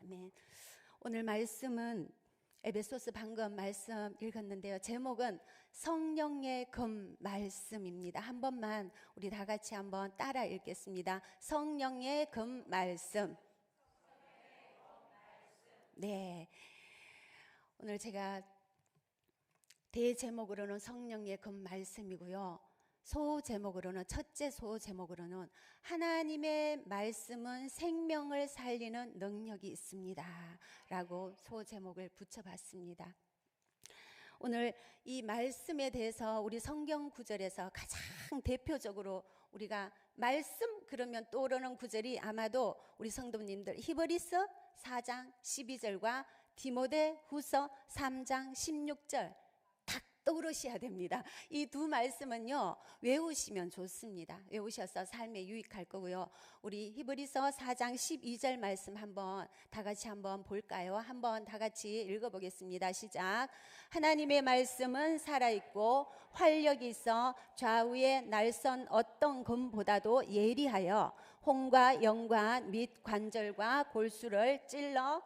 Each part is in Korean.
아멘. 오늘 말씀은 에베소서 방금 말씀 읽었는데요. 제목은 성령의 금 말씀입니다. 한 번만 우리 다 같이 한번 따라 읽겠습니다. 성령의 금 말씀. 네. 오늘 제가 대제목으로는 성령의 금 말씀이고요. 소제목으로는 첫째 소제목으로는 하나님의 말씀은 생명을 살리는 능력이 있습니다 라고 소제목을 붙여봤습니다. 오늘 이 말씀에 대해서 우리 성경 구절에서 가장 대표적으로 우리가 말씀 그러면 떠오르는 구절이 아마도 우리 성도님들 히브리서 4장 12절과 디모데후서 3장 16절 떠오르셔야 됩니다. 이 두 말씀은요 외우시면 좋습니다. 외우셔서 삶에 유익할 거고요. 우리 히브리서 4장 12절 말씀 한번 다 같이 한번 볼까요? 한번 다 같이 읽어보겠습니다. 시작. 하나님의 말씀은 살아있고 활력이 있어 좌우의 날선 어떤 금보다도 예리하여 혼과 영관 및 관절과 골수를 찔러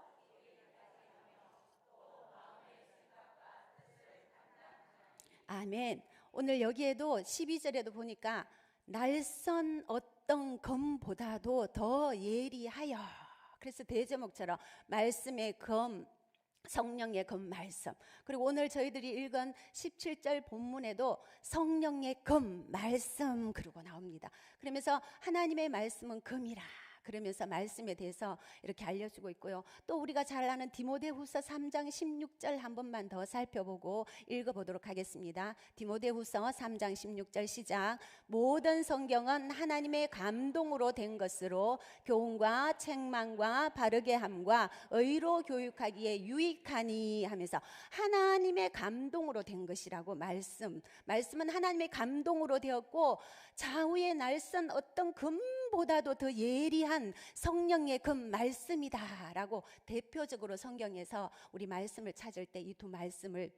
아멘. 오늘 여기에도 12절에도 보니까 날선 어떤 검보다도 더 예리하여, 그래서 대제목처럼 말씀의 검, 성령의 검 말씀, 그리고 오늘 저희들이 읽은 17절 본문에도 성령의 검 말씀 그러고 나옵니다. 그러면서 하나님의 말씀은 검이라 그러면서 말씀에 대해서 이렇게 알려주고 있고요. 또 우리가 잘 아는 디모데후서 3장 16절 한 번만 더 살펴보고 읽어보도록 하겠습니다. 디모데후서 3장 16절 시작. 모든 성경은 하나님의 감동으로 된 것으로 교훈과 책망과 바르게 함과 의로 교육하기에 유익하니 하면서 하나님의 감동으로 된 것이라고 말씀은 하나님의 감동으로 되었고 좌우의 날선 어떤 금보다도 더 예리한 성령의 금 말씀이다라고 대표적으로 성경에서 우리 말씀을 찾을 때 이 두 말씀을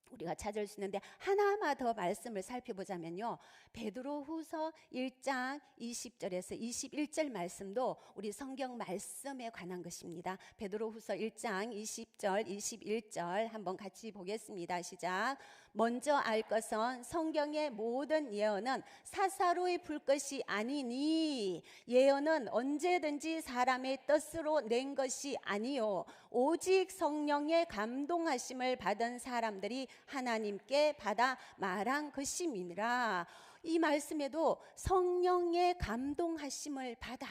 우리가 찾을 수 있는데, 하나만 더 말씀을 살펴보자면요, 베드로후서 1장 20절에서 21절 말씀도 우리 성경 말씀에 관한 것입니다. 베드로후서 1장 20절 21절 한번 같이 보겠습니다. 시작. 먼저 알 것은 성경의 모든 예언은 사사로이 풀 것이 아니니 예언은 언제든지 사람의 뜻으로 낸 것이 아니요 오직 성령의 감동하심을 받은 사람들이 하나님께 받아 말한 것임이니라. 이 말씀에도 성령의 감동하심을 받아,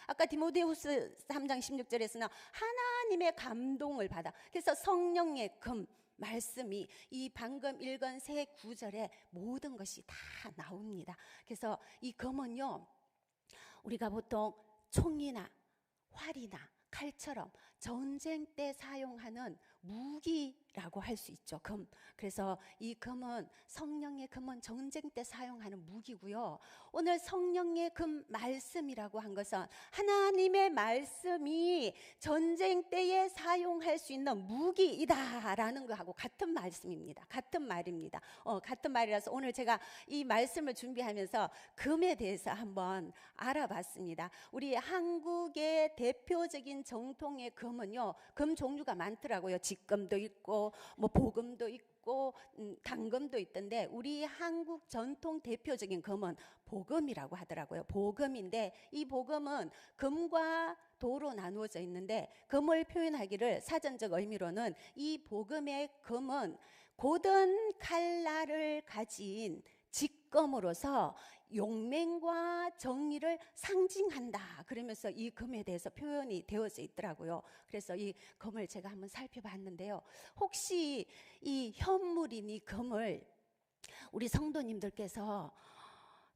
아까 디모데후서 3장 16절에서는 하나님의 감동을 받아, 그래서 성령의 금 말씀이 이 방금 읽은 세 구절에 모든 것이 다 나옵니다. 그래서 이 검은요 우리가 보통 총이나 활이나 칼처럼 전쟁 때 사용하는 무기라고 할 수 있죠. 금. 그래서 이 금은 성령의 금은 전쟁 때 사용하는 무기고요. 오늘 성령의 금 말씀이라고 한 것은 하나님의 말씀이 전쟁 때에 사용할 수 있는 무기이다라는 거하고 같은 말씀입니다. 같은 말입니다. 같은 말이라서 오늘 제가 이 말씀을 준비하면서 금에 대해서 한번 알아봤습니다. 우리 한국의 대표적인 정통의 금은요, 금 종류가 많더라고요. 직금도 있고 뭐 보금도 있고 단금도 있던데, 우리 한국 전통 대표적인 금은 보금이라고 하더라고요. 보금인데 이 보금은 금과 도로 나누어져 있는데, 금을 표현하기를 사전적 의미로는 이 보금의 금은 고든 칼날을 가진 직검으로서 용맹과 정의를 상징한다 그러면서 이 금에 대해서 표현이 되어져 있더라고요. 그래서 이 금을 제가 한번 살펴봤는데요, 혹시 이 현물인 이 금을 우리 성도님들께서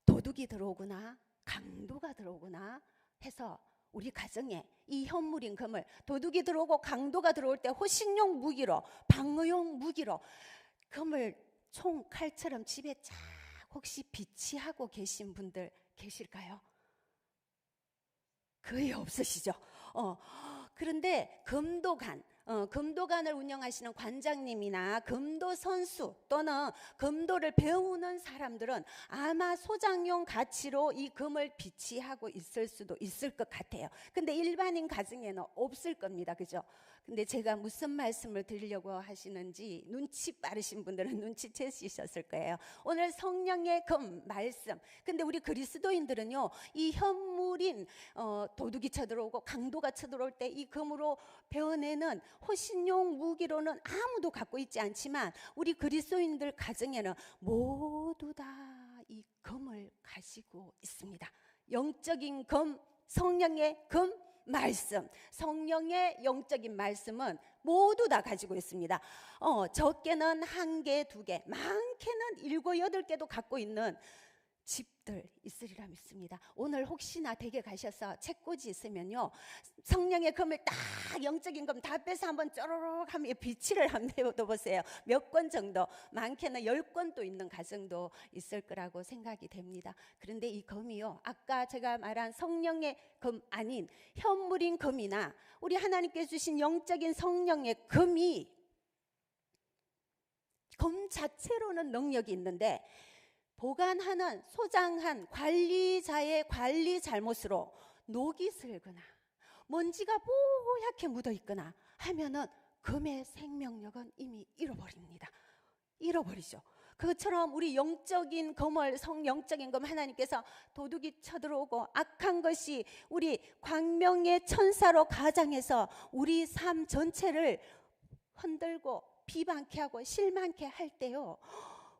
도둑이 들어오거나 강도가 들어오거나 해서 우리 가정에 이 현물인 금을 도둑이 들어오고 강도가 들어올 때 호신용 무기로, 방어용 무기로 금을 총 칼처럼 집에 쫙 혹시 비치하고 계신 분들 계실까요? 거의 없으시죠? 그런데 금도간, 금도관을 운영하시는 관장님이나 금도 선수 또는 금도를 배우는 사람들은 아마 소장용 가치로 이 금을 비치하고 있을 수도 있을 것 같아요. 근데 일반인 가정에는 없을 겁니다. 그죠? 근데 제가 무슨 말씀을 드리려고 하시는지 눈치 빠르신 분들은 눈치채셨을 거예요. 오늘 성령의 금 말씀. 근데 우리 그리스도인들은요, 이 현물인 도둑이 쳐들어오고 강도가 쳐들어올 때 이 금으로 베어내는 호신용 무기로는 아무도 갖고 있지 않지만 우리 그리스도인들 가정에는 모두 다 이 금을 가지고 있습니다. 영적인 금, 성령의 금 말씀, 성령의 영적인 말씀은 모두 다 가지고 있습니다. 적게는 1개, 2개, 많게는 7, 8개도 갖고 있는 집들 있으리라 믿습니다. 오늘 혹시나 댁에 가셔서 책꽂이 있으면요, 성령의 금을 딱 영적인 금 다 빼서 한번 쪼르륵 하면 비치를 한번 해보세요. 몇 권 정도, 많게는 10권도 있는 가정도 있을 거라고 생각이 됩니다. 그런데 이 금이요, 아까 제가 말한 성령의 금 아닌 현물인 금이나 우리 하나님께 주신 영적인 성령의 금이 금 자체로는 능력이 있는데 보관하는 소장한 관리자의 관리 잘못으로 녹이 슬거나 먼지가 뽀얗게 묻어 있거나 하면은 금의 생명력은 이미 잃어버립니다. 잃어버리죠. 그것처럼 우리 영적인 금을, 성영적인 금 하나님께서 도둑이 쳐들어오고 악한 것이 우리 광명의 천사로 가장해서 우리 삶 전체를 흔들고 비방케 하고 실망케 할 때요,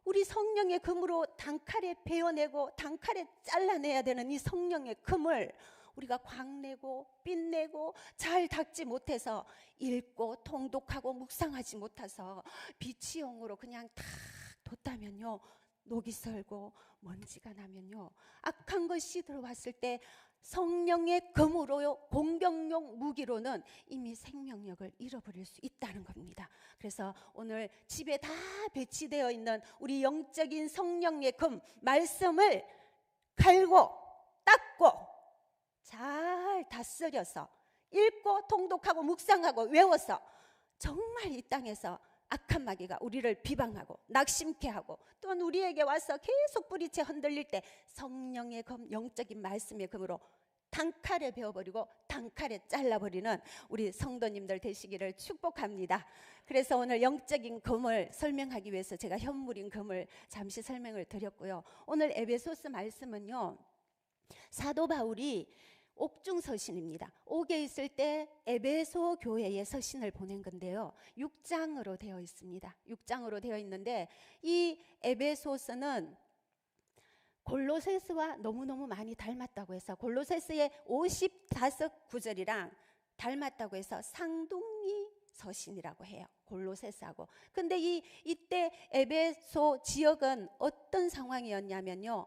우리 성령의 금으로 단칼에 베어내고 단칼에 잘라내야 되는 이 성령의 금을 우리가 광내고 빛내고 잘 닦지 못해서 읽고 통독하고 묵상하지 못해서 비치용으로 그냥 탁 뒀다면요, 녹이 슬고 먼지가 나면요, 악한 것이 들어왔을 때 성령의 금으로 공격용 무기로는 이미 생명력을 잃어버릴 수 있다는 겁니다. 그래서 오늘 집에 다 배치되어 있는 우리 영적인 성령의 금 말씀을 갈고 닦고 잘 다스려서 읽고 통독하고 묵상하고 외워서 정말 이 땅에서 악한 마귀가 우리를 비방하고 낙심케 하고 또한 우리에게 와서 계속 뿌리채 흔들릴 때 성령의 금, 영적인 말씀의 금으로 단칼에 베어버리고 단칼에 잘라버리는 우리 성도님들 되시기를 축복합니다. 그래서 오늘 영적인 금을 설명하기 위해서 제가 현물인 금을 잠시 설명을 드렸고요. 오늘 에베소서 말씀은요, 사도 바울이 옥중 서신입니다. 옥에 있을 때 에베소 교회에 서신을 보낸 건데요, 6장으로 되어 있습니다. 6장으로 되어 있는데 이 에베소서는 골로새서와 너무너무 많이 닮았다고 해서 골로새서의 55구절이랑 닮았다고 해서 쌍둥이 서신이라고 해요, 골로새서하고. 근데 이때 에베소 지역은 어떤 상황이었냐면요,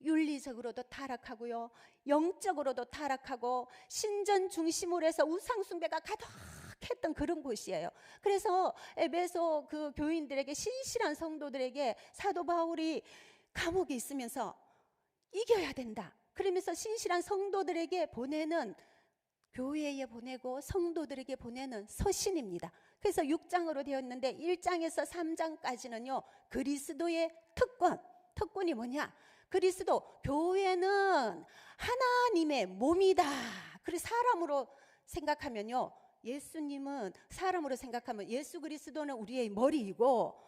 윤리적으로도 타락하고요, 영적으로도 타락하고 신전 중심으로 해서 우상 숭배가 가득했던 그런 곳이에요. 그래서 에베소 그 교인들에게, 신실한 성도들에게 사도 바울이 감옥에 있으면서 이겨야 된다 그러면서 신실한 성도들에게 보내는, 교회에 보내고 성도들에게 보내는 서신입니다. 그래서 6장으로 되어 있는데 1장에서 3장까지는요 그리스도의 특권이 뭐냐, 그리스도, 교회는 하나님의 몸이다. 그래서 사람으로 생각하면요, 예수님은 사람으로 생각하면 예수 그리스도는 우리의 머리이고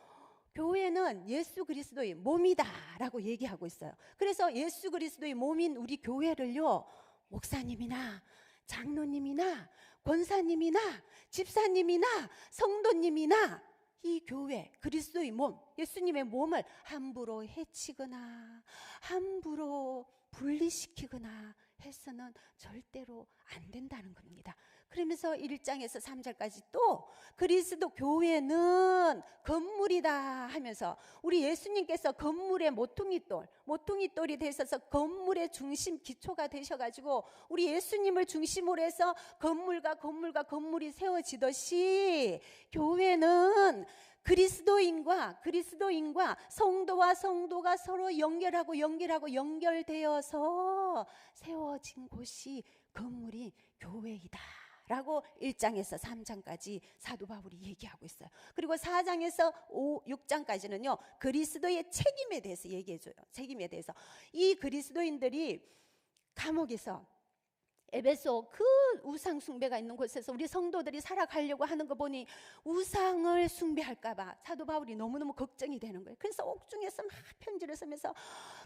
교회는 예수 그리스도의 몸이다 라고 얘기하고 있어요. 그래서 예수 그리스도의 몸인 우리 교회를요, 목사님이나 장로님이나 권사님이나 집사님이나 성도님이나 이 교회, 그리스도의 몸, 예수님의 몸을 함부로 해치거나 함부로 분리시키거나 해서는 절대로 안 된다는 겁니다. 그러면서 1장에서 3장까지 또 그리스도 교회는 건물이다 하면서 우리 예수님께서 건물의 모퉁이돌이 되셔서 건물의 중심 기초가 되셔가지고 우리 예수님을 중심으로 해서 건물과 건물이 세워지듯이 교회는 그리스도인과 성도와 성도가 서로 연결되어서 세워진 곳이 건물이 교회이다 라고 1장에서 3장까지 사도 바울이 얘기하고 있어요. 그리고 4장에서 6장까지는요 그리스도의 책임에 대해서 얘기해줘요. 책임에 대해서. 이 그리스도인들이 감옥에서 에베소 그 우상 숭배가 있는 곳에서 우리 성도들이 살아가려고 하는 거 보니 우상을 숭배할까 봐 사도 바울이 너무너무 걱정이 되는 거예요. 그래서 옥중에서 막 편지를 쓰면서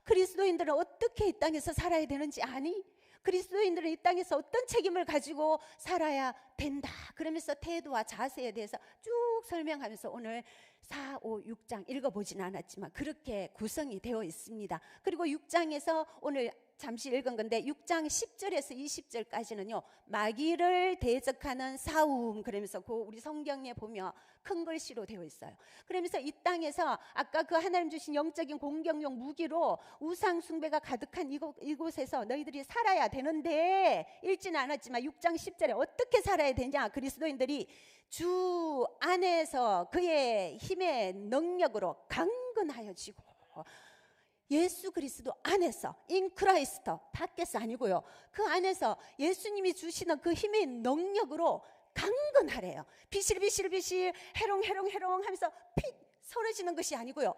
그리스도인들은 어떻게 이 땅에서 살아야 되는지 아니? 그리스도인들은 이 땅에서 어떤 책임을 가지고 살아야 된다. 그러면서 태도와 자세에 대해서 쭉 설명하면서 오늘 4, 5, 6장 읽어보진 않았지만 그렇게 구성이 되어 있습니다. 그리고 6장에서 오늘 잠시 읽은 건데 6장 10절에서 20절까지는요 마귀를 대적하는 싸움, 그러면서 그 우리 성경에 보면 큰 글씨로 되어 있어요. 그러면서 이 땅에서 아까 그 하나님 주신 영적인 공격용 무기로 우상 숭배가 가득한 이곳에서 너희들이 살아야 되는데, 읽지는 않았지만 6장 10절에 어떻게 살아야 되냐, 그리스도인들이 주 안에서 그의 힘의 능력으로 강건하여지고, 예수 그리스도 안에서, 인 크라이스터, 밖에서 아니고요, 그 안에서 예수님이 주시는 그 힘의 능력으로 강건하래요. 비실비실비실 해롱해롱해롱 하면서 픽 서러지는 것이 아니고요,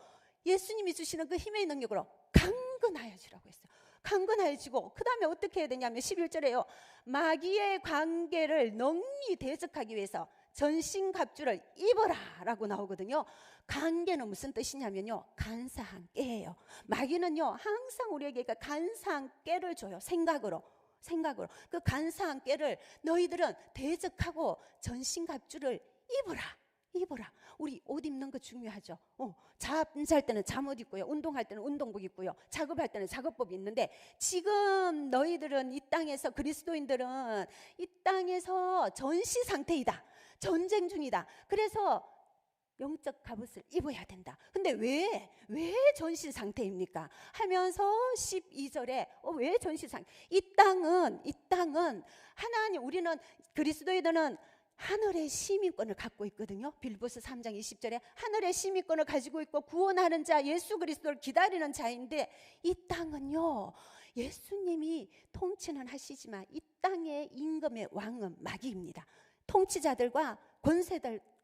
예수님이 주시는 그 힘의 능력으로 강건하여지라고 했어요. 강건하여지고 그 다음에 어떻게 해야 되냐면 11절에요 마귀의 관계를 능히 대적하기 위해서 전신갑주를 입어라 라고 나오거든요. 관계는 무슨 뜻이냐면요, 간사한 깨예요. 마귀는요 항상 우리에게 간사한 깨를 줘요. 생각으로 그 간사한 깨를 너희들은 대적하고 전신갑주를 입어라. 우리 옷 입는 거 중요하죠. 잠잘 때는 잠옷 입고요, 운동할 때는 운동복 입고요, 작업할 때는 작업복이 있는데, 지금 너희들은 이 땅에서, 그리스도인들은 이 땅에서 전시 상태이다, 전쟁 중이다. 그래서 영적 갑옷을 입어야 된다. 근데 왜 전시 상태입니까? 하면서 12절에 왜 전시 상태? 이 땅은 하나님, 우리는 그리스도인들은 하늘의 시민권을 갖고 있거든요. 빌보스 3장 20절에 하늘의 시민권을 가지고 있고 구원하는 자 예수 그리스도를 기다리는 자인데, 이 땅은요 예수님이 통치는 하시지만 이 땅의 임금의 왕은 마귀입니다. 통치자들과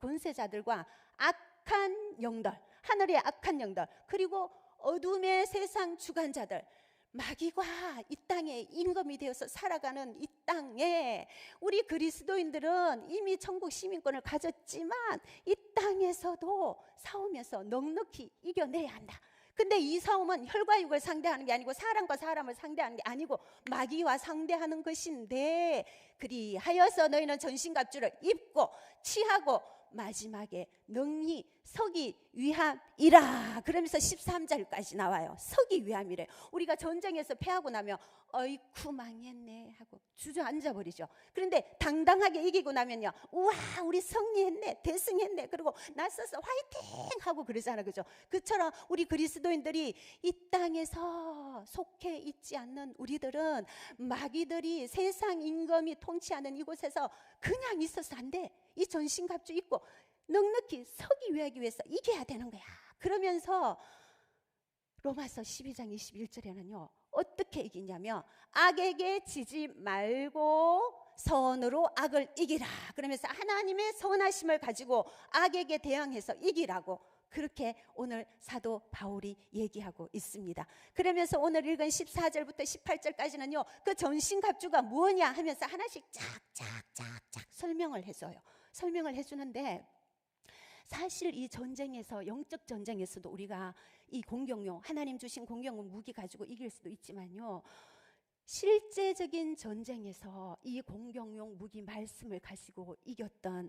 권세자들과 악한 영들, 하늘의 악한 영들, 그리고 어둠의 세상 주관자들, 마귀가 이 땅에 임금이 되어서 살아가는 이 땅에 우리 그리스도인들은 이미 천국 시민권을 가졌지만 이 땅에서도 싸우면서 넉넉히 이겨내야 한다. 근데 이 싸움은 혈과 육을 상대하는 게 아니고 사람과 사람을 상대하는 게 아니고 마귀와 상대하는 것인데, 그리하여서 너희는 전신갑주를 입고 취하고 마지막에 능히 서기 위함이라. 그러면서 13절까지 나와요. 서기 위함이래. 우리가 전쟁에서 패하고 나면 어이쿠 망했네 하고 주저앉아 버리죠. 그런데 당당하게 이기고 나면요, 우와 우리 승리했네, 대승했네, 그리고 나서서 화이팅 하고 그러잖아요. 그죠? 그처럼 우리 그리스도인들이 이 땅에서 속해 있지 않는 우리들은 마귀들이 세상 임금이 통치하는 이곳에서 그냥 있어서 안 돼. 이 전신갑주 입고 넉넉히 서기 위해서 이겨야 되는 거야. 그러면서 로마서 12장 21절에는요 어떻게 이기냐면 악에게 지지 말고 선으로 악을 이기라. 그러면서 하나님의 선하심을 가지고 악에게 대항해서 이기라고, 그렇게 오늘 사도 바울이 얘기하고 있습니다. 그러면서 오늘 읽은 14절부터 18절까지는요 그 전신갑주가 뭐냐 하면서 하나씩 쫙쫙쫙쫙 설명을 해줘요. 설명을 해주는데, 사실 이 전쟁에서, 영적 전쟁에서도 우리가 이 공격용, 하나님 주신 공격용 무기 가지고 이길 수도 있지만요, 실제적인 전쟁에서 이 공격용 무기 말씀을 가지고 이겼던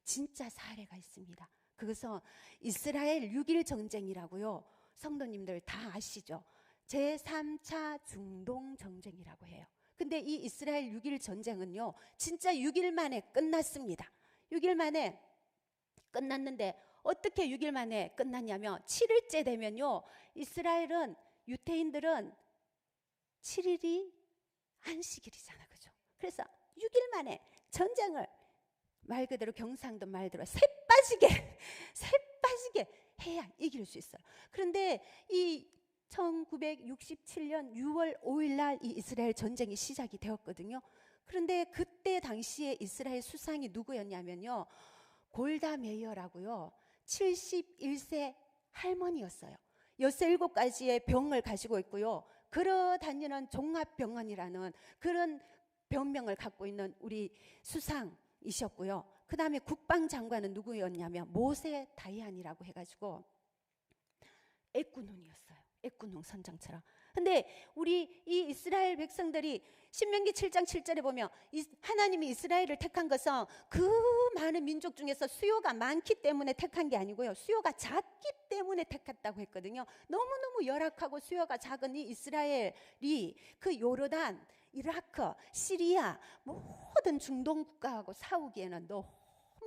진짜 사례가 있습니다. 그것은 이스라엘 6.1 전쟁이라고요. 성도님들 다 아시죠? 제3차 중동 전쟁이라고 해요. 근데 이 이스라엘 6.1 전쟁은요 진짜 6일 만에 끝났습니다. 6일 만에 끝났는데 어떻게 6일 만에 끝났냐면 7일째 되면요 이스라엘은, 유대인들은 7일이 안식일이잖아, 그죠? 그래서 6일 만에 전쟁을 말 그대로 경상도 말대로 새 빠지게 해야 이길 수 있어요. 그런데 이 1967년 6월 5일 날 이 이스라엘 전쟁이 시작이 되었거든요. 그런데 그때 당시에 이스라엘 수상이 누구였냐면요, 골다 메이어라고요, 71세 할머니였어요. 67가지의 병을 가지고 있고요, 걸어 다니는 종합병원이라는 그런 병명을 갖고 있는 우리 수상이셨고요. 그 다음에 국방장관은 누구였냐면 모세 다이안이라고 해가지고 애꾸눈이었어요. 애꾸눈 선장처럼. 근데 우리 이 이스라엘 백성들이 신명기 7장 7절에 보면 하나님이 이스라엘을 택한 것은 그 많은 민족 중에서 수요가 많기 때문에 택한 게 아니고요, 수요가 작기 때문에 택했다고 했거든요. 너무너무 열악하고 수요가 작은 이 이스라엘이 그 요르단, 이라크, 시리아 모든 중동 국가하고 싸우기에는 너무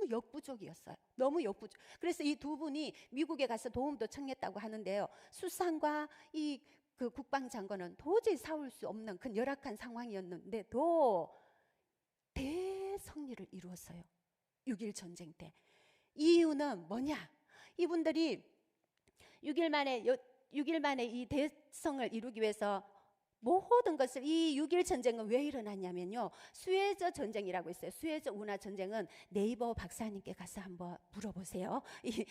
역부족이었어요. 너무 역부족. 그래서 이 두 분이 미국에 가서 도움도 청했다고 하는데요, 수상과 이 그 국방장관은 도저히 싸울 수 없는 그 열악한 상황이었는데도 대승리를 이루었어요. 6.1 전쟁 때. 이유는 뭐냐? 이분들이 6일 만에 이 대성을 이루기 위해서 모든 것을, 이 6.1 전쟁은 왜 일어났냐면요, 수에즈 전쟁이라고 있어요. 수에즈 운하 전쟁은 네이버 박사님께 가서 한번 물어보세요. 이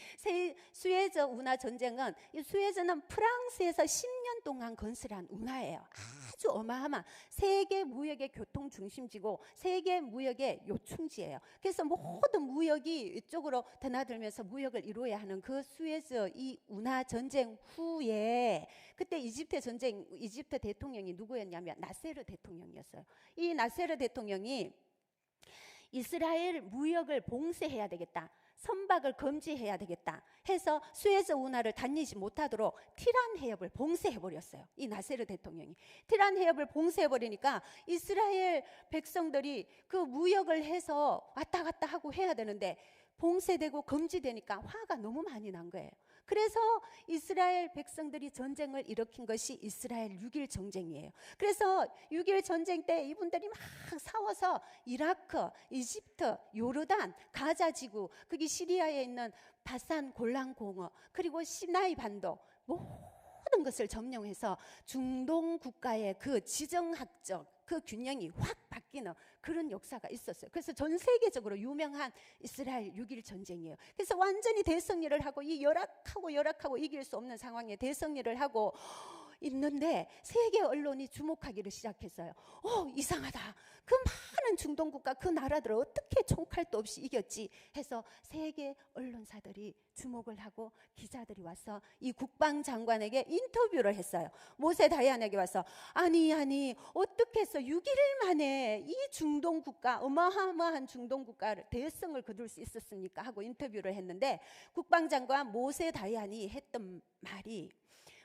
수에즈 운하 전쟁은, 이 수에즈는 프랑스에서 10년 동안 건설한 운하예요. 아주 어마어마한 세계 무역의 교통 중심지고 세계 무역의 요충지예요. 그래서 모든 무역이 이쪽으로 드나들면서 무역을 이루어야 하는 그 수에즈 이 운하 전쟁 후에, 그때 이집트 대통령이 누구였냐면 나세르 대통령이었어요. 이 나세르 대통령이 이스라엘 무역을 봉쇄해야 되겠다, 선박을 금지해야 되겠다 해서 수에즈 운하를 다니지 못하도록 티란 해협을 봉쇄해버렸어요. 이 나세르 대통령이 티란 해협을 봉쇄해버리니까 이스라엘 백성들이 그 무역을 해서 왔다 갔다 하고 해야 되는데 봉쇄되고 금지되니까 화가 너무 많이 난 거예요. 그래서 이스라엘 백성들이 전쟁을 일으킨 것이 이스라엘 6.1 전쟁이에요. 그래서 6.1 전쟁 때 이분들이 막 싸워서 이라크, 이집트, 요르단, 가자 지구, 거기 시리아에 있는 바산 골란 공어, 그리고 시나이 반도 모든 것을 점령해서 중동 국가의 그 지정학적 그 균형이 확 바뀌는 그런 역사가 있었어요. 그래서 전 세계적으로 유명한 이스라엘 6.1 전쟁이에요. 그래서 완전히 대승리를 하고, 이 열악하고 이길 수 없는 상황에 대승리를 하고 있는데 세계 언론이 주목하기를 시작했어요. 이상하다. 그 많은 중동 국가 그 나라들을 어떻게 총칼도 없이 이겼지 해서 세계 언론사들이 주목을 하고 기자들이 와서 이 국방장관에게 인터뷰를 했어요. 모세 다이안에게 와서 아니 어떻게 해서 6일 만에 이 중동 국가, 어마어마한 중동 국가를 대승을 거둘 수 있었습니까 하고 인터뷰를 했는데, 국방장관 모세 다이안이 했던 말이,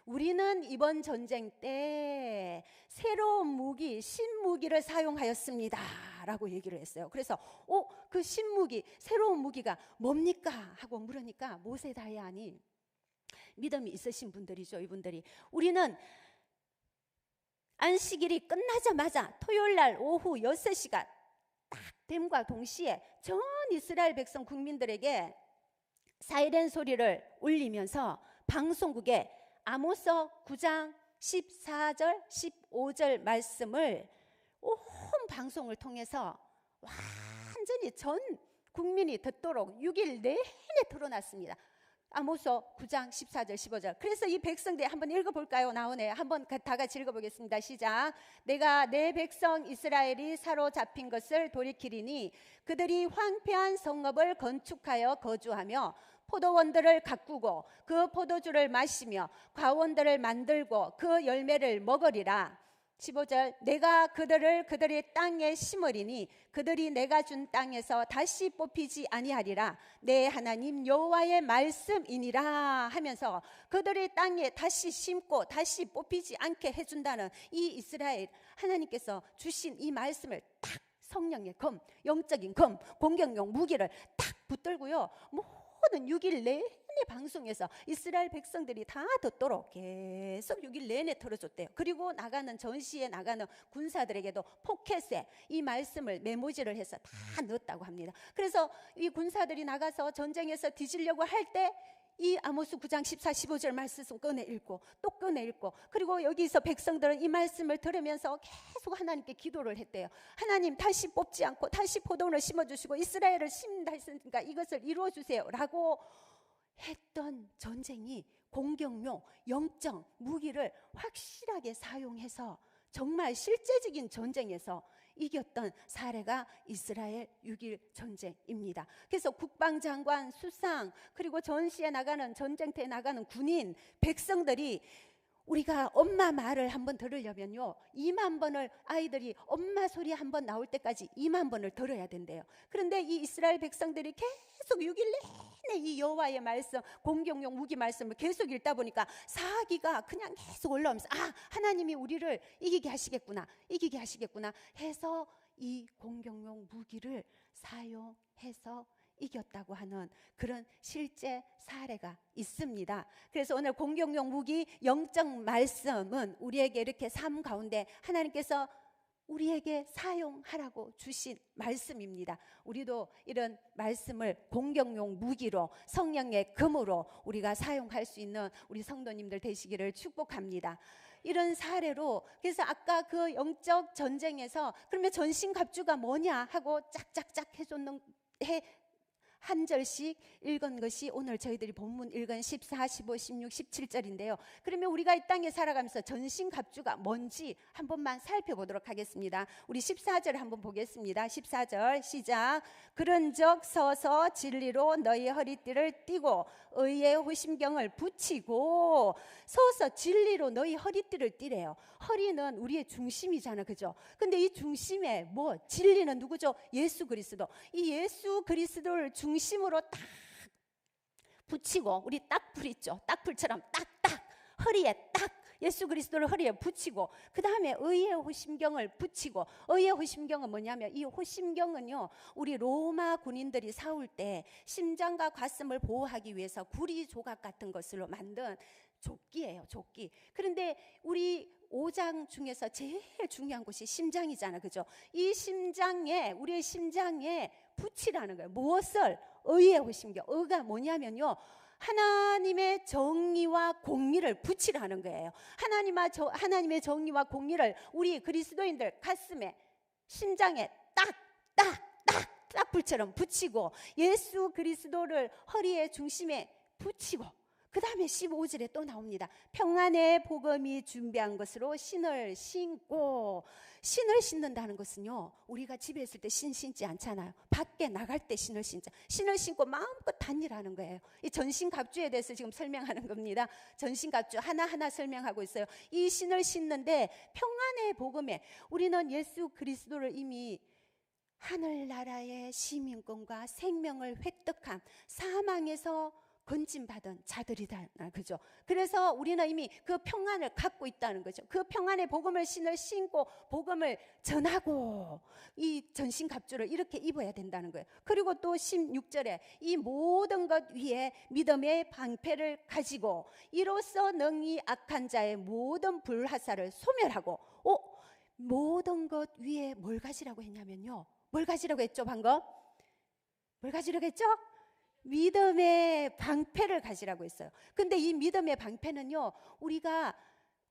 우리는 이번 전쟁 때 새로운 무기, 신무기를 사용하였습니다 라고 얘기를 했어요. 그래서 그 신무기, 새로운 무기가 뭡니까 하고 물으니까 모세 다이안이, 믿음이 있으신 분들이죠, 이분들이, 우리는 안식일이 끝나자마자 토요일날 오후 6시가 딱 됨과 동시에 전 이스라엘 백성 국민들에게 사이렌 소리를 울리면서 방송국에 아모스 9장 14절 15절 말씀을 온 방송을 통해서 완전히 전 국민이 듣도록 6일 내내 틀어놨습니다. 아모스 9장 14절 15절. 그래서 이 백성들이 한번 읽어볼까요? 나오네요. 한번 다 같이 읽어보겠습니다. 시작. 내가 내 백성 이스라엘이 사로잡힌 것을 돌이키리니 그들이 황폐한 성읍을 건축하여 거주하며 포도원들을 가꾸고 그 포도주를 마시며 과원들을 만들고 그 열매를 먹으리라. 15절. 내가 그들을 그들의 땅에 심으리니 그들이 내가 준 땅에서 다시 뽑히지 아니하리라. 내 하나님 여호와의 말씀이니라 하면서 그들의 땅에 다시 심고 다시 뽑히지 않게 해준다는 이 이스라엘 하나님께서 주신 이 말씀을 딱 성령의 검, 영적인 검, 공격용 무기를 딱 붙들고요, 모든 6일 내내 방송에서 이스라엘 백성들이 다 듣도록 계속 6일 내내 틀어줬대요. 그리고 나가는 전시에 나가는 군사들에게도 포켓에 이 말씀을 메모지를 해서 다 넣었다고 합니다. 그래서 이 군사들이 나가서 전쟁에서 뒤지려고 할 때 이 아모스 9장 14, 15절 말씀 꺼내 읽고 또 꺼내 읽고, 그리고 여기서 백성들은 이 말씀을 들으면서 계속 하나님께 기도를 했대요. 하나님, 다시 뽑지 않고 다시 포도원을 심어주시고 이스라엘을 심는다 했으니까 이것을 이루어주세요 라고 했던 전쟁이 공격용, 영적 무기를 확실하게 사용해서 정말 실제적인 전쟁에서 이겼던 사례가 이스라엘 6.1 전쟁입니다. 그래서 국방장관, 수상, 그리고 전시에 나가는, 전쟁터에 나가는 군인, 백성들이 우리가 엄마 말을 한번 들으려면요 2만 번을, 아이들이 엄마 소리 한번 나올 때까지 2만 번을 들어야 된대요. 그런데 이 이스라엘 백성들이 계속 6일 내내 이 여호와의 말씀, 공격용 무기 말씀을 계속 읽다 보니까 사기가 그냥 계속 올라오면서, 아, 하나님이 우리를 이기게 하시겠구나, 이기게 하시겠구나 해서 이 공격용 무기를 사용해서 이겼다고 하는 그런 실제 사례가 있습니다. 그래서 오늘 공격용 무기, 영적 말씀은 우리에게 이렇게 삶 가운데 하나님께서 우리에게 사용하라고 주신 말씀입니다. 우리도 이런 말씀을 공격용 무기로, 성령의 금으로 우리가 사용할 수 있는 우리 성도님들 되시기를 축복합니다. 이런 사례로, 그래서 아까 그 영적 전쟁에서 그러면 전신갑주가 뭐냐 하고 짝짝짝 해줬는 한 절씩 읽은 것이 오늘 저희들이 본문 읽은 14, 15, 16, 17절인데요. 그러면 우리가 이 땅에 살아가면서 전신갑주가 뭔지 한 번만 살펴보도록 하겠습니다. 우리 14절 한번 보겠습니다. 14절 시작. 그런즉 서서 진리로 너희 허리띠를 띠고 의의 호심경을 붙이고. 서서 진리로 너희 허리띠를 띠래요. 허리는 우리의 중심이잖아, 그죠? 근데 이 중심에 뭐, 진리는 누구죠? 예수 그리스도. 이 예수 그리스도를 중심으로 딱 붙이고, 우리 딱불 있죠? 딱불처럼 딱딱 허리에 딱 예수 그리스도를 허리에 붙이고, 그 다음에 의의 호심경을 붙이고. 의의 호심경은 뭐냐면, 이 호심경은요 우리 로마 군인들이 싸울 때 심장과 가슴을 보호하기 위해서 구리 조각 같은 것으로 만든 조끼예요, 조끼. 그런데 우리 5장 중에서 제일 중요한 곳이 심장이잖아, 그죠? 이 심장에, 우리의 심장에 붙이라는 거예요. 무엇을? 의의 호심경. 의가 뭐냐면요, 하나님의 정의와 공의를 붙이라는 거예요. 하나님의 정의와 공의를 우리 그리스도인들 가슴에, 심장에 딱불처럼 붙이고, 예수 그리스도를 허리의 중심에 붙이고, 그 다음에 15절에 또 나옵니다. 평안의 복음이 준비한 것으로 신을 신고. 신을 신는다는 것은요, 우리가 집에 있을 때 신지 않잖아요. 밖에 나갈 때 신을 신자. 신을 신고 마음껏 다니라는 거예요. 이 전신갑주에 대해서 지금 설명하는 겁니다. 전신갑주 하나하나 설명하고 있어요. 이 신을 신는데 평안의 복음에, 우리는 예수 그리스도를 이미 하늘나라의 시민권과 생명을 획득한, 사망에서 건진받은 자들이다, 그죠? 그래서 우리는 이미 그 평안을 갖고 있다는 거죠. 그 평안의 복음을, 신을 신고 복음을 전하고, 이 전신갑주를 이렇게 입어야 된다는 거예요. 그리고 또 16절에 이 모든 것 위에 믿음의 방패를 가지고 이로써 능히 악한 자의 모든 불화살을 소멸하고. 모든 것 위에 뭘 가지라고 했냐면요, 뭘 가지라고 했죠? 방금 뭘 가지라고 했죠? 믿음의 방패를 가지라고 했어요. 근데 이 믿음의 방패는요, 우리가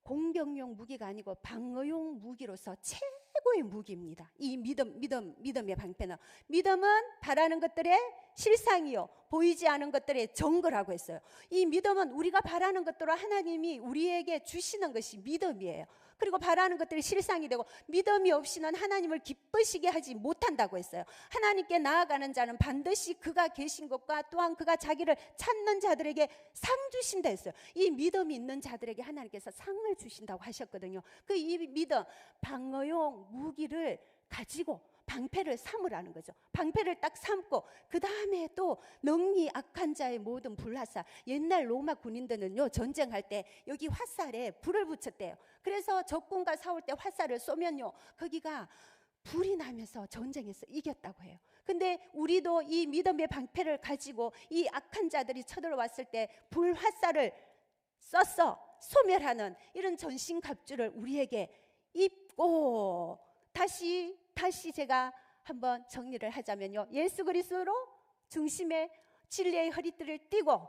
공격용 무기가 아니고 방어용 무기로서 최고의 무기입니다. 이 믿음의 방패는, 믿음은 바라는 것들의 실상이요 보이지 않은 것들의 정거라고 했어요. 이 믿음은 우리가 바라는 것들로 하나님이 우리에게 주시는 것이 믿음이에요. 그리고 바라는 것들이 실상이 되고, 믿음이 없이는 하나님을 기쁘시게 하지 못한다고 했어요. 하나님께 나아가는 자는 반드시 그가 계신 것과 또한 그가 자기를 찾는 자들에게 상 주신다 했어요. 이 믿음이 있는 자들에게 하나님께서 상을 주신다고 하셨거든요. 그 이 믿음, 방어용 무기를 가지고 방패를 삼으라는 거죠. 방패를 딱 삼고, 그 다음에 또 능히 악한 자의 모든 불화살. 옛날 로마 군인들은요, 전쟁할 때 여기 화살에 불을 붙였대요. 그래서 적군과 싸울 때 화살을 쏘면요, 거기가 불이 나면서 전쟁에서 이겼다고 해요. 근데 우리도 이 믿음의 방패를 가지고 이 악한 자들이 쳐들어왔을 때 불화살을 써서 소멸하는 이런 전신갑주를 우리에게 입고, 다시 제가 한번 정리를 하자면요, 예수 그리스도로 중심에 진리의 허리띠를 띠고,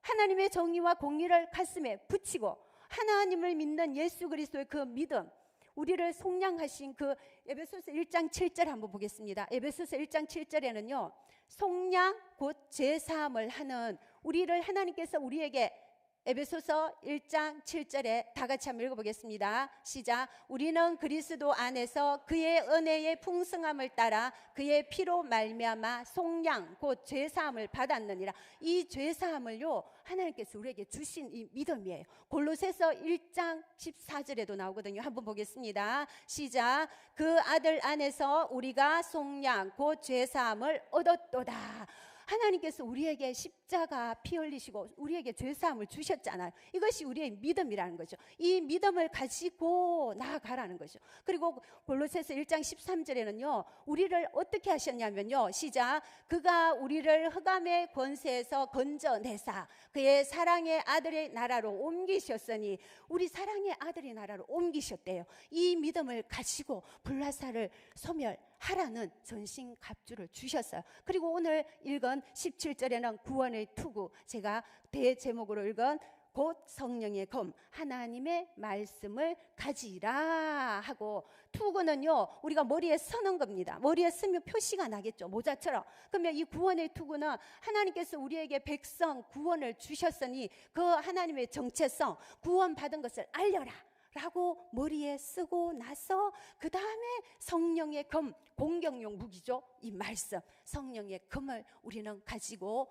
하나님의 정의와 공의를 가슴에 붙이고 하나님을 믿는 예수 그리스도의 그 믿음, 우리를 속량하신 그 에베소서 1장 7절 한번 보겠습니다. 에베소서 1장 7절에는요, 속량 곧 죄사함을 하는 우리를 하나님께서 우리에게, 에베소서 1장 7절에 다 같이 한번 읽어보겠습니다. 시작. 우리는 그리스도 안에서 그의 은혜의 풍성함을 따라 그의 피로 말미암아 속량 곧 죄사함을 받았느니라. 이 죄사함을요, 하나님께서 우리에게 주신 이 믿음이에요. 골로새서 1장 14절에도 나오거든요. 한번 보겠습니다. 시작. 그 아들 안에서 우리가 속량 곧 죄사함을 얻었도다. 하나님께서 우리에게 십자가 피 흘리시고 우리에게 죄사함을 주셨잖아요. 이것이 우리의 믿음이라는 거죠. 이 믿음을 가지고 나아가라는 거죠. 그리고 골로새서 1장 13절에는요, 우리를 어떻게 하셨냐면요, 시작. 그가 우리를 흑암의 권세에서 건져내사 그의 사랑의 아들의 나라로 옮기셨으니, 우리 사랑의 아들의 나라로 옮기셨대요. 이 믿음을 가지고 불나사를 소멸하라는 전신갑주를 주셨어요. 그리고 오늘 읽은 17절에는 구원의 투구, 제가 대제목으로 읽은 곧 성령의 검, 하나님의 말씀을 가지라 하고, 투구는요, 우리가 머리에 쓰는 겁니다. 머리에 쓰면 표시가 나겠죠, 모자처럼. 그러면 이 구원의 투구는 하나님께서 우리에게 백성 구원을 주셨으니 그 하나님의 정체성, 구원받은 것을 알려라 라고 머리에 쓰고 나서, 그 다음에 성령의 검, 공격용 무기죠, 이 말씀, 성령의 검을 우리는 가지고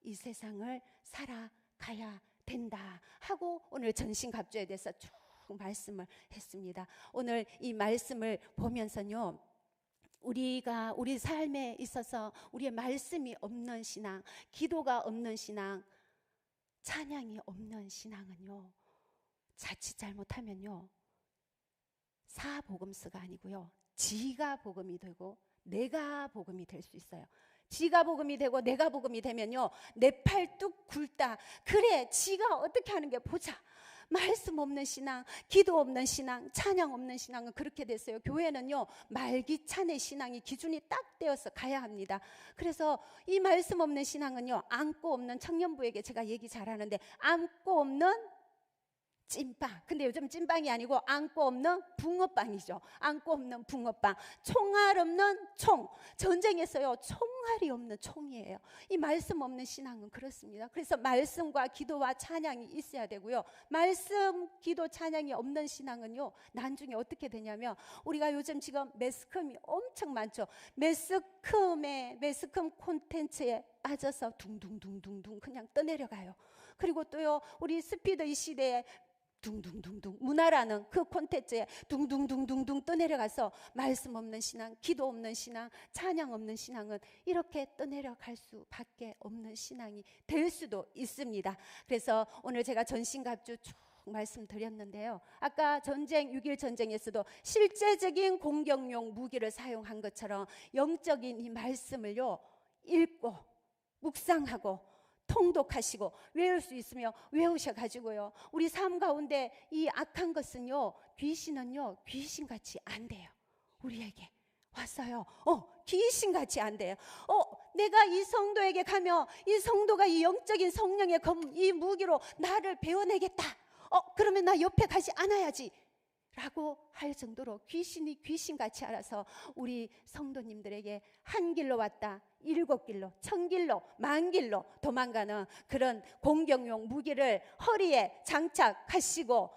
이 세상을 살아가야 된다 하고 오늘 전신갑주에 대해서 쭉 말씀을 했습니다. 오늘 이 말씀을 보면서요, 우리가 우리 삶에 있어서 우리의 말씀이 없는 신앙, 기도가 없는 신앙, 찬양이 없는 신앙은요, 자칫 잘못하면요, 사복음서가 아니고요, 지가 복음이 되고 내가 복음이 될 수 있어요. 지가 복음이 되고 내가 복음이 되면요, 내 팔뚝 굵다. 그래, 지가 어떻게 하는 게 보자. 말씀 없는 신앙, 기도 없는 신앙, 찬양 없는 신앙은 그렇게 됐어요. 교회는요, 말기찬의 신앙이 기준이 딱 되어서 가야 합니다. 그래서 이 말씀 없는 신앙은요, 안고 없는 청년부에게 제가 얘기 잘하는데, 안고 없는 찐빵. 근데 요즘 찐빵이 아니고 안고 없는 붕어빵이죠. 안고 없는 붕어빵. 총알 없는 총. 전쟁에서요, 총알이 없는 총이에요. 이 말씀 없는 신앙은 그렇습니다. 그래서 말씀과 기도와 찬양이 있어야 되고요, 말씀, 기도, 찬양이 없는 신앙은요, 나중에 어떻게 되냐면, 우리가 요즘 지금 매스컴이 엄청 많죠. 매스컴 콘텐츠에 빠져서 둥둥둥둥둥 그냥 떠내려가요. 그리고 또요, 우리 스피드 이 시대에 둥둥둥둥 문화라는 그 콘텐츠에 둥둥둥둥둥 떠내려가서 말씀 없는 신앙, 기도 없는 신앙, 찬양 없는 신앙은 이렇게 떠내려갈 수밖에 없는 신앙이 될 수도 있습니다. 그래서 오늘 제가 전신갑주 쭉 말씀드렸는데요, 아까 전쟁, 6.1 전쟁에서도 실제적인 공격용 무기를 사용한 것처럼 영적인 이 말씀을요, 읽고 묵상하고 통독하시고 외울 수 있으며 외우셔가지고요, 우리 삶 가운데 이 악한 것은요, 귀신은요, 귀신같이 안 돼요. 우리에게 왔어요. 귀신같이 안 돼요. 내가 이 성도에게 가면 이 성도가 이 영적인 성령의 검, 이 무기로 나를 베어내겠다. 그러면 나 옆에 가지 않아야지 라고 할 정도로 귀신이 귀신같이 알아서 우리 성도님들에게 한 길로 왔다 7길로, 1000길로, 10,000길로 도망가는 그런 공격용 무기를 허리에 장착하시고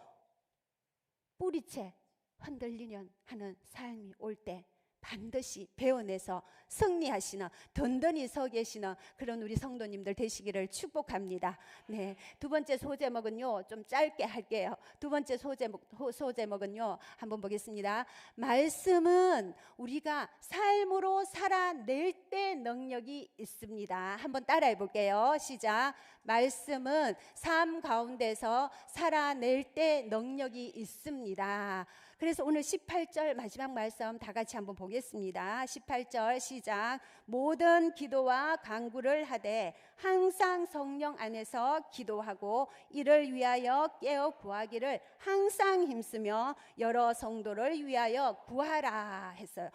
뿌리채 흔들리는 하는 삶이 올 때 반드시 배워내서 승리하시는, 든든히 서 계시는 그런 우리 성도님들 되시기를 축복합니다. 네, 두 번째 소제목은요, 좀 짧게 할게요. 두 번째 소제목은요, 한번 보겠습니다. 말씀은 우리가 삶으로 살아낼 때 능력이 있습니다. 한번 따라해 볼게요. 시작. 말씀은 삶 가운데서 살아낼 때 능력이 있습니다. 그래서 오늘 18절 마지막 말씀 다 같이 한번 보겠습니다. 18절 시작. 모든 기도와 간구를 하되 항상 성령 안에서 기도하고 이를 위하여 깨어 구하기를 항상 힘쓰며 여러 성도를 위하여 구하라 했어요.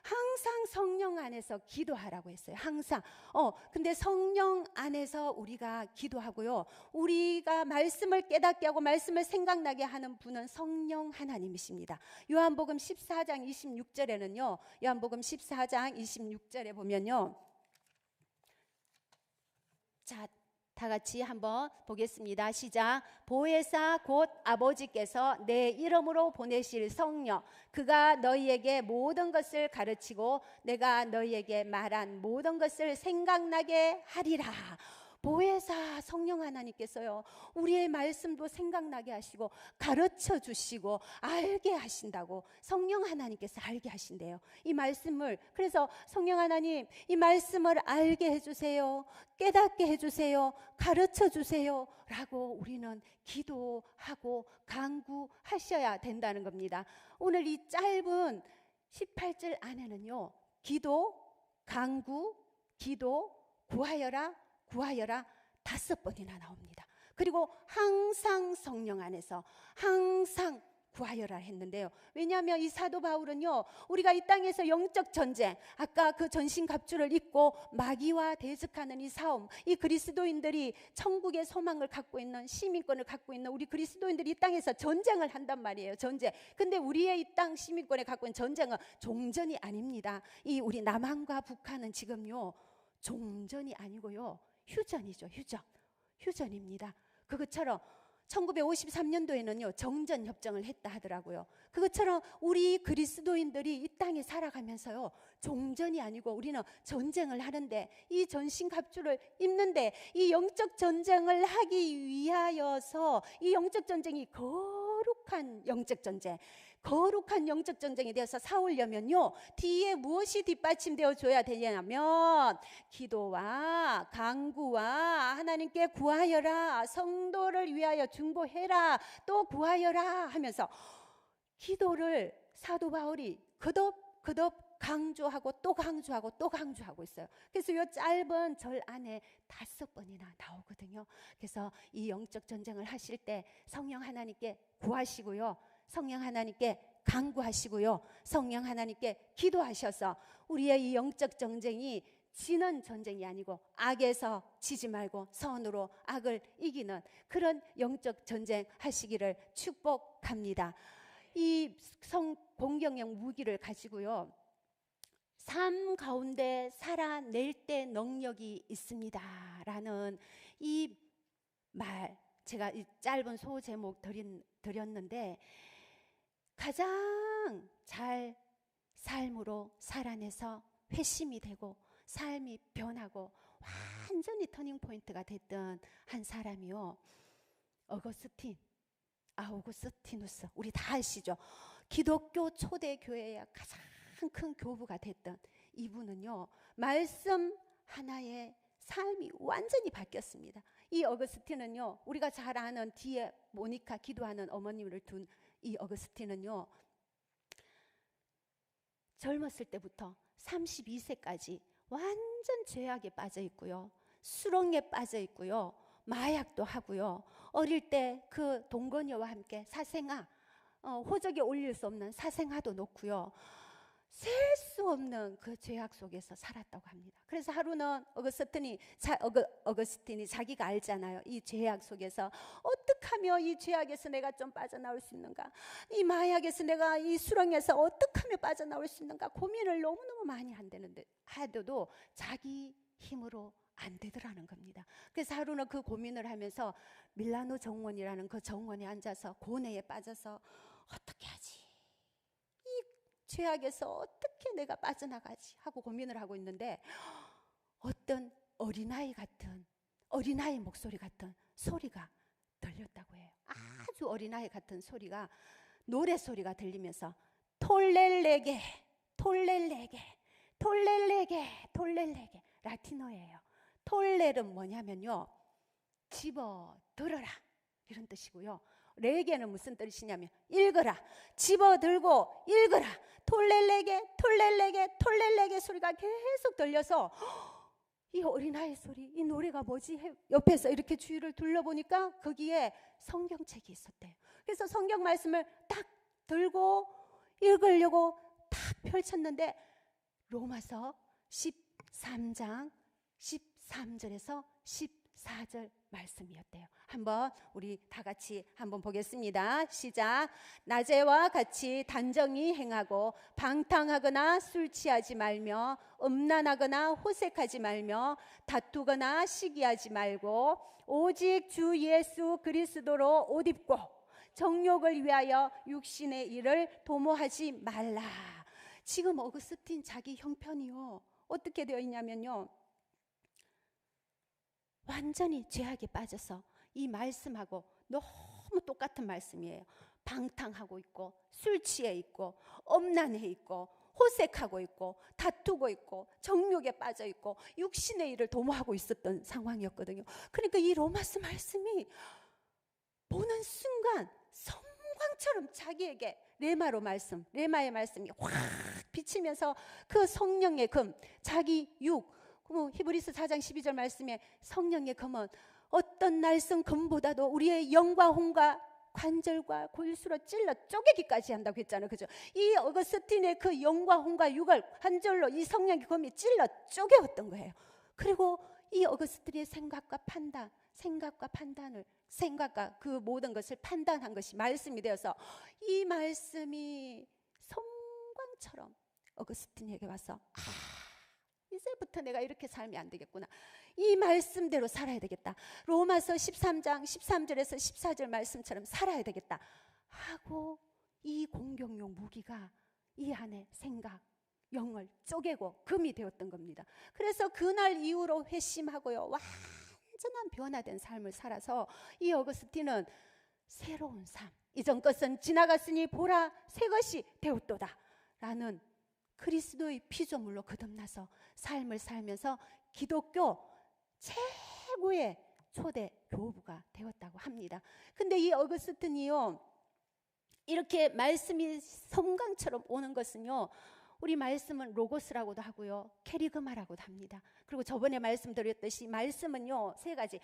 항상 성령 안에서 기도하라고 했어요. 항상. 근데 성령 안에서 우리가 기도하고요. 우리가 말씀을 깨닫게 하고 말씀을 생각나게 하는 분은 성령 하나님이십니다. 요한복음 14장 26절에는요. 요한복음 14장 26절에 보면요. 자, 다 같이 한번 보겠습니다. 시작. 보혜사 곧 아버지께서 내 이름으로 보내실 성령, 그가 너희에게 모든 것을 가르치고 내가 너희에게 말한 모든 것을 생각나게 하리라. 보혜사 성령 하나님께서요, 우리의 말씀도 생각나게 하시고 가르쳐 주시고 알게 하신다고. 성령 하나님께서 알게 하신대요, 이 말씀을. 그래서 성령 하나님, 이 말씀을 알게 해주세요, 깨닫게 해주세요, 가르쳐 주세요 라고 우리는 기도하고 간구하셔야 된다는 겁니다. 오늘 이 짧은 18절 안에는요, 기도, 간구, 기도, 구하여라, 구하여라 5번이나 나옵니다. 그리고 항상 성령 안에서 항상 구하여라 했는데요. 왜냐하면 이 사도 바울은요, 우리가 이 땅에서 영적 전쟁, 아까 그 전신갑주를 입고 마귀와 대적하는 이 싸움, 이 그리스도인들이 천국의 소망을 갖고 있는, 시민권을 갖고 있는 우리 그리스도인들이 이 땅에서 전쟁을 한단 말이에요. 전쟁. 근데 우리의 이 땅 시민권에 갖고 있는 전쟁은 종전이 아닙니다. 이 우리 남한과 북한은 지금요, 종전이 아니고요, 휴전이죠. 휴전입니다. 그것처럼 1953년도에는요 정전협정을 했다 하더라고요. 그것처럼 우리 그리스도인들이 이 땅에 살아가면서요, 종전이 아니고 우리는 전쟁을 하는데, 이 전신갑주를 입는데, 이 영적 전쟁을 하기 위하여서, 이 영적 전쟁이 거룩한 영적 전쟁, 거룩한 영적 전쟁이 되어서 싸우려면요, 뒤에 무엇이 뒷받침되어 줘야 되냐면 기도와 간구와 하나님께 구하여라, 성도를 위하여 중보해라, 또 구하여라 하면서 기도를 사도 바울이 거듭 강조하고 또 강조하고 또 강조하고 있어요. 그래서 이 짧은 절 안에 5번이나 나오거든요. 그래서 이 영적 전쟁을 하실 때 성령 하나님께 구하시고요, 성령 하나님께 간구하시고요, 성령 하나님께 기도하셔서 우리의 이 영적 전쟁이 지는 전쟁이 아니고 악에서 지지 말고 선으로 악을 이기는 그런 영적 전쟁 하시기를 축복합니다. 이 공격용 무기를 가지고요, 삶 가운데 살아낼 때 능력이 있습니다 라는 이 말, 제가 이 짧은 소제목 드렸는데, 가장 잘 삶으로 살아내서 회심이 되고 삶이 변하고 완전히 터닝포인트가 됐던 한 사람이요, 아우구스티누스. 우리 다 아시죠? 기독교 초대 교회의 가장 큰 교부가 됐던 이분은요, 말씀 하나에 삶이 완전히 바뀌었습니다. 이 어거스틴은요, 우리가 잘 아는 뒤에 모니카 기도하는 어머님을 둔 이 어거스틴은요, 젊었을 때부터 32세까지 완전 죄악에 빠져 있고요, 수렁에 빠져 있고요, 마약도 하고요, 어릴 때 그 동거녀와 함께 사생아, 호적에 올릴 수 없는 사생아도 놓고요, 셀 수 없는 그 죄악 속에서 살았다고 합니다. 그래서 하루는 어거스틴이 자기가 알잖아요. 이 죄악 속에서 어떻게 하면 이 죄악에서 내가 좀 빠져나올 수 있는가, 이 마약에서 내가 이 수렁에서 어떻게 하면 빠져나올 수 있는가 고민을 너무너무 많이 한다는데 하도도 자기 힘으로 안 되더라는 겁니다. 그래서 하루는 그 고민을 하면서 밀라노 정원이라는 그 정원에 앉아서 고뇌에 빠져서 어떻게 하지, 죄악에서 어떻게 내가 빠져나가지 하고 고민을 하고 있는데, 어떤 어린아이 목소리 같은 소리가 들렸다고 해요. 아주 어린아이 같은 소리가, 노래소리가 들리면서 톨렐레게 라틴어예요. 톨렐은 뭐냐면요, 집어들어라 이런 뜻이고요, 레게는 무슨 뜻이냐면 읽어라, 집어들고 읽어라. 톨렐레게 소리가 계속 들려서 이 어린아이 소리, 이 노래가 뭐지? 옆에서 이렇게 주위를 둘러보니까 거기에 성경책이 있었대요. 그래서 성경 말씀을 딱 들고 읽으려고 딱 펼쳤는데 로마서 13장 13절에서 14절 말씀이었대요. 한번 우리 다 같이 한번 보겠습니다. 시작. 낮에와 같이 단정히 행하고 방탕하거나 술 취하지 말며 음란하거나 호색하지 말며 다투거나 시기하지 말고 오직 주 예수 그리스도로 옷 입고 정욕을 위하여 육신의 일을 도모하지 말라. 지금 어거스틴 자기 형편이요 어떻게 되어 있냐면요, 완전히 죄악에 빠져서 이 말씀하고 너무 똑같은 말씀이에요. 방탕하고 있고 술 취해 있고 음란해 있고 호색하고 있고 다투고 있고 정욕에 빠져 있고 육신의 일을 도모하고 있었던 상황이었거든요. 그러니까 이 로마서 말씀이 보는 순간 성광처럼 자기에게 레마의 말씀이 확 비치면서 그 성령의 금, 자기 육, 히브리서 4장 12절 말씀에 성령의 금은 어떤 날선 금보다도 우리의 영과 혼과 관절과 골수로 찔러 쪼개기까지 한다고 했잖아요. 그죠? 이 어거스틴의 그 영과 혼과 육을 관절로 이 성령의 금이 찔러 쪼개었던 거예요. 그리고 이 어거스틴의 생각과 그 모든 것을 판단한 것이 말씀이 되어서 이 말씀이 성광처럼 어거스틴에게 와서 이제부터 내가 이렇게 살면 안 되겠구나. 이 말씀대로 살아야 되겠다. 로마서 13장 13절에서 14절 말씀처럼 살아야 되겠다 하고 이 공격용 무기가 이 안에 생각, 영을 쪼개고 금이 되었던 겁니다. 그래서 그날 이후로 회심하고요, 완전한 변화된 삶을 살아서 이 어거스틴은 새로운 삶, 이전 것은 지나갔으니 보라 새 것이 되었도다 라는 그리스도의 피조물로 거듭나서 삶을 살면서 기독교 최고의 초대 교부가 되었다고 합니다. 근데 이 어거스틴이요, 이렇게 말씀이 섬광처럼 오는 것은요, 우리 말씀은 로고스라고도 하고요, 캐리그마라고도 합니다. 그리고 저번에 말씀드렸듯이 말씀은요, 세 가지.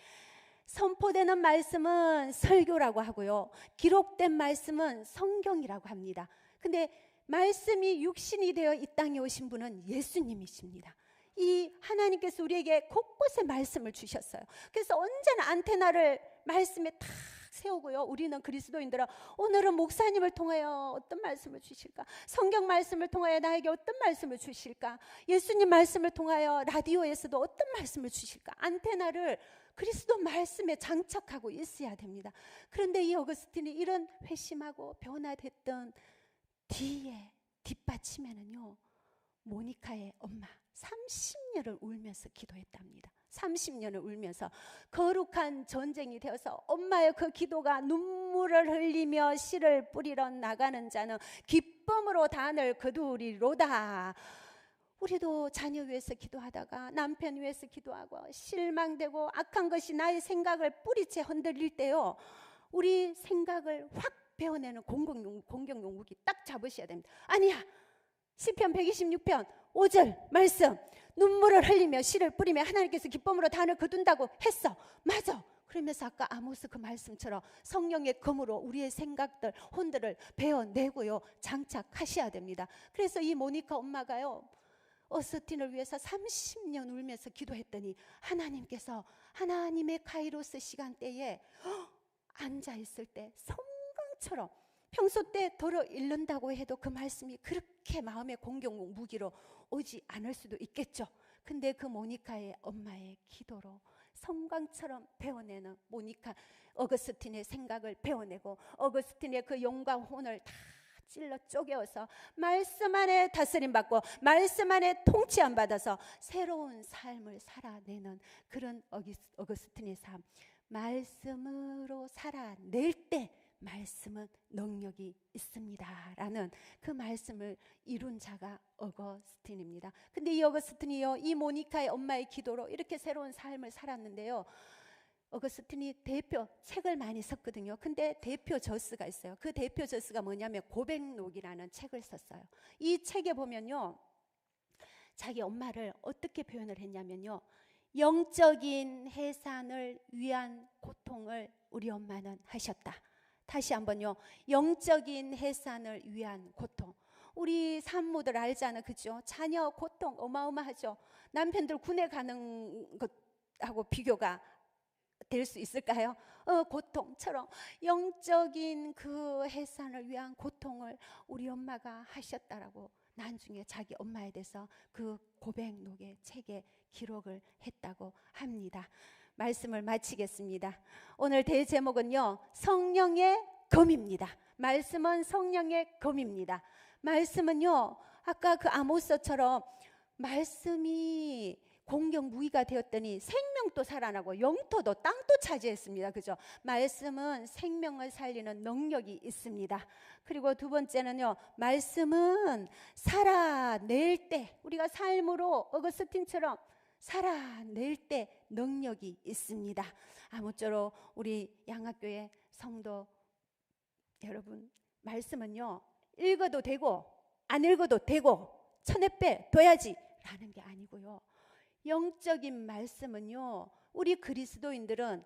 선포되는 말씀은 설교라고 하고요, 기록된 말씀은 성경이라고 합니다. 근데 말씀이 육신이 되어 이 땅에 오신 분은 예수님이십니다. 이 하나님께서 우리에게 곳곳에 말씀을 주셨어요. 그래서 언제나 안테나를 말씀에 탁 세우고요, 우리는 그리스도인들은 오늘은 목사님을 통하여 어떤 말씀을 주실까, 성경 말씀을 통하여 나에게 어떤 말씀을 주실까, 예수님 말씀을 통하여 라디오에서도 어떤 말씀을 주실까, 안테나를 그리스도 말씀에 장착하고 있어야 됩니다. 그런데 이 어거스틴이 이런 회심하고 변화됐던 뒤에 뒷받침에는요, 모니카의 엄마 30년을 울면서 기도했답니다. 30년을 울면서 거룩한 전쟁이 되어서 엄마의 그 기도가 눈물을 흘리며 씨를 뿌리러 나가는 자는 기쁨으로 단을 거두리로다. 우리도 자녀 위해서 기도하다가 남편 위해서 기도하고 실망되고 악한 것이 나의 생각을 뿌리채 흔들릴 때요, 우리 생각을 확 베어내는 공격용 무기 딱 잡으셔야 됩니다. 아니야, 시편 126편 5절 말씀, 눈물을 흘리며 씨를 뿌리며 하나님께서 기쁨으로 단을 거둔다고 했어. 맞아. 그러면서 아까 아모스 그 말씀처럼 성령의 검으로 우리의 생각들, 혼들을 베어내고요, 장착하셔야 됩니다. 그래서 이 모니카 엄마가요, 어스틴을 위해서 30년 울면서 기도했더니 하나님께서 하나님의 카이로스 시간대에 앉아있을 때 성광처럼, 평소 때 덜어 읽는다고 해도 그 말씀이 그렇게 마음의 공격 무기로 오지 않을 수도 있겠죠. 근데 그 모니카의 엄마의 기도로 성광처럼 배워내는 모니카, 어거스틴의 생각을 배워내고 어거스틴의 그 영과 혼을 다 찔러 쪼개어서 말씀 안에 다스림 받고 말씀 안에 통치함 받아서 새로운 삶을 살아내는 그런 어거스틴의 삶. 말씀으로 살아낼 때 말씀은 능력이 있습니다 라는 그 말씀을 이룬 자가 어거스틴입니다. 근데 이 어거스틴이요, 이 모니카의 엄마의 기도로 이렇게 새로운 삶을 살았는데요, 어거스틴이 대표 책을 많이 썼거든요. 근데 대표 저스가 있어요. 그 대표 저스가 뭐냐면 고백록이라는 책을 썼어요. 이 책에 보면요, 자기 엄마를 어떻게 표현을 했냐면요, 영적인 해산을 위한 고통을 우리 엄마는 하셨다. 다시 한번요, 영적인 해산을 위한 고통. 우리 산모들 알잖아, 그죠? 자녀 고통 어마어마하죠. 남편들 군에 가는 것하고 비교가 될 수 있을까요? 고통처럼 영적인 그 해산을 위한 고통을 우리 엄마가 하셨다라고 나중에 자기 엄마에 대해서 그 고백록의 책에 기록을 했다고 합니다. 말씀을 마치겠습니다. 오늘 대제목은요, 성령의 검입니다. 말씀은 성령의 검입니다. 말씀은요, 아까 그 아모스처럼 말씀이 공격 무기가 되었더니 생명도 살아나고 영토도 땅도 차지했습니다. 그죠? 말씀은 생명을 살리는 능력이 있습니다. 그리고 두 번째는요, 말씀은 살아낼 때, 우리가 삶으로 어거스틴처럼 살아낼 때 능력이 있습니다. 아무쪼록 우리 양학교의 성도 여러분, 말씀은요, 읽어도 되고 안 읽어도 되고 천에 빼 둬야지 라는 게 아니고요, 영적인 말씀은요, 우리 그리스도인들은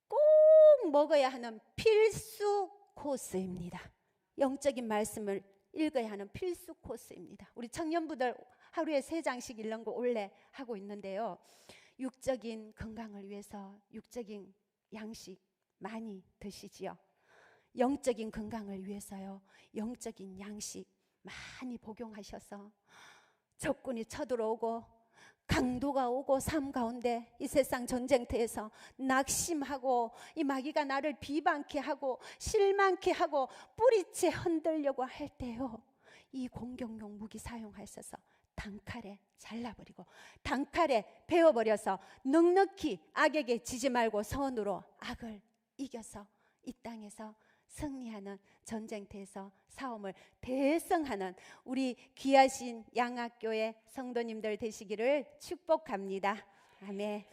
꼭 먹어야 하는 필수 코스입니다. 영적인 말씀을 읽어야 하는 필수 코스입니다. 우리 청년부들 하루에 3장씩 읽는 거 원래 하고 있는데요, 육적인 건강을 위해서 육적인 양식 많이 드시지요. 영적인 건강을 위해서요, 영적인 양식 많이 복용하셔서 적군이 쳐들어오고 강도가 오고 삶 가운데 이 세상 전쟁터에서 낙심하고 이 마귀가 나를 비방케 하고 실망케 하고 뿌리채 흔들려고 할 때요, 이 공격용 무기 사용하셔서 단칼에 잘라버리고 단칼에 베어버려서 넉넉히 악에게 지지 말고 선으로 악을 이겨서 이 땅에서 승리하는 전쟁터에서 싸움을 대승하는 우리 귀하신 양학교의 성도님들 되시기를 축복합니다. 아멘.